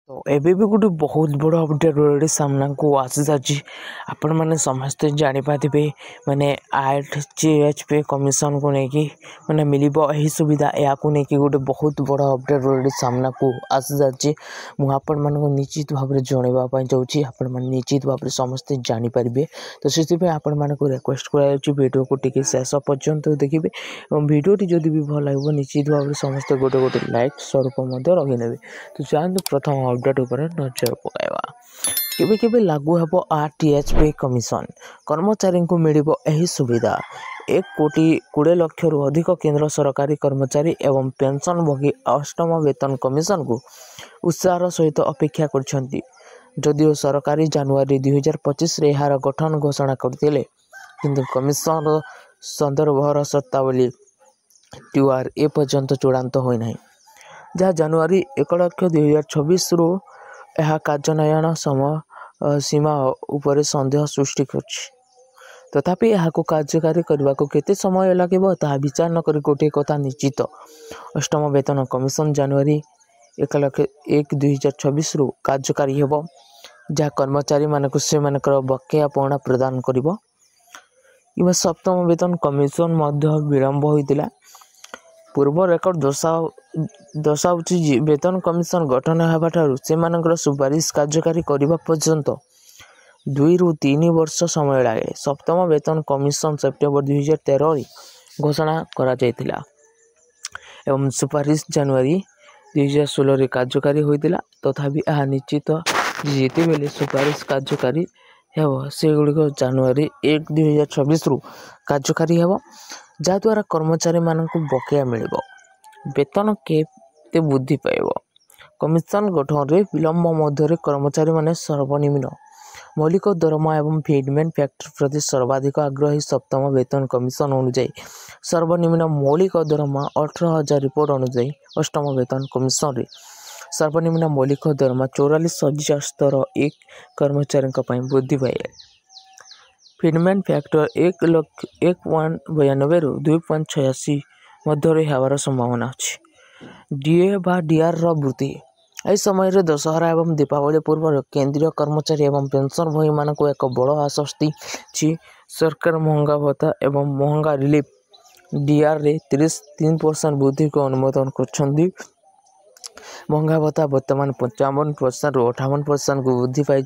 तो एबे भी गोटे बहुत बड़ अपडेट ऑलरेडी सामना को आसी सारी आपण मैंने समस्ते जापारे माने आरटीजीएच कमिशन को लेकिन मैंने मिल सुविधा या गोटे बहुत बड़ अपडेट ऑलरेडी सामना को आसी सारी मुझे निश्चित भाव में जनवाई चाहूँगी आपण मैंने निश्चित भाव में समस्ते जापारे। तो से आपण मानक रिक्वेस्ट वीडियो को टिके शेष पर्यंत देखिए और वीडियो जदि भी भल लगे निश्चित भाव में समस्ते गोटे गोटे लाइक स्वरूप रखिने। तो चाहतु प्रथम अपडेट उपरे नजर पकाइबा केबे केबे लागू हेबो आरटीएच पे कमिशन कर्मचारी को मिलिबो एही सुविधा 1,20,00,000 रु अधिक केंद्र सरकारी कर्मचारी एवं पेंशनभोगी अष्टम वेतन कमिशन को उत्साह सहित अपेक्षा करछंती। जदिओ सरकारी जनवरी 2025 रे यार गठन घोषणा करथिले किंतु कमिशन संदर्भर शर्तावली ट्यूआर ए पर्यंत चूड़ांत होई नाही जहाँ जनवरी 1,00,000 2026 रु यह कार्यान्वयन समय सीमा उपर सन्देह सृष्टि करछि। तथापि यह कार्यकारी करने को केते समय लगे ता विचार न करी गोटे कथा निश्चित अष्टम वेतन कमिशन जनवरी 1,01,2026 रु कार्यकारी हेब जहाँ कर्मचारी मानक से मानकर बकेया पौना प्रदान करिबो। कि सप्तम वेतन कमिशन विलंब होइतिला पूर्व रेकर्ड दर्शाऊँगी वेतन कमिशन गठन होगा से सुपारिश कार्यकारी करने पर्यंत 2 रु 3 वर्ष समय लगे। सप्तम वेतन कमिशन सेप्टेम्बर 2013 घोषणा करा जायतिला एवं सुपारिश जनवरी 2016 कार्यकारी होइतिला। तथापि यह निश्चित जिते बेले सुपारिश कार्यकारी हेब से गुड़िक जनवरी 1,2026 रु कार्यकारी हेब जहाद्वारा कर्मचारी मानक बकेया मिलिबो वेतन केते वृद्धि पाइब। कमिशन गठन रे विलंब मध्य कर्मचारी माने सर्वनिम्न मौलिक दरमा एवं फीडमेंट फैक्टर प्रति सर्वाधिक आग्रही। सप्तम वेतन कमिशन अनुଯାयी सर्वनिम्न मौलिक दरमा 18,000 रिपोर्ट अनुଯାयी अष्टम वेतन कमिशन रे सर्वनिम्न मौलिक दरमा 44,000 स्तर 1 कर्मचारी वृद्धि पाए। फीडमेंट फैक्टर 1,92 रु 2.86 मध्य होवार संभावना अच्छी। डीए बा डीआर वृद्धि यह समय दशहरा एवं दीपावली पूर्व केंद्रीय कर्मचारी एवं पेंशन भोगी मान को एक बड़ आश्वस्ति छी। सरकार महंगा भत्ता एवं महंगा रिलीफ डीआर रे 33% वृद्धि को अनुमोदन कर। महंगा भत्ता वर्तमान 55% रु 58% को वृद्धि पाई।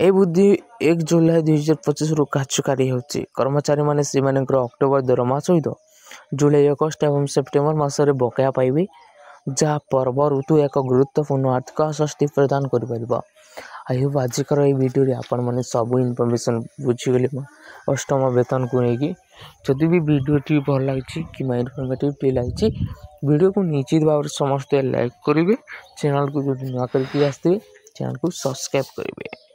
यह वृद्धि 1 जुलाई 2025 रु कार्यकारी होची। कर्मचारी माने अक्टोबर दरमा सहित जुलाई अगस्त एवं सेप्टेम्बर मासरे बकेया पाइबे जहाँ पर्व ऋतु एक गुरुत्वपूर्ण आर्थिक आश्वस्ति प्रदान कर। आई होप आजिकर ये वीडियो रे आपण माने सब इनफॉरमेशन बुझीगले अष्टम वेतन को लेकिन जदि भी वीडियो टी भल लगी कि इनफॉर्मेटिव लगी वीडियो को निश्चित भाव समस्त लाइक करेंगे। चैनल को जो नुआ करके आसते चैनल को सब्सक्राइब करेंगे।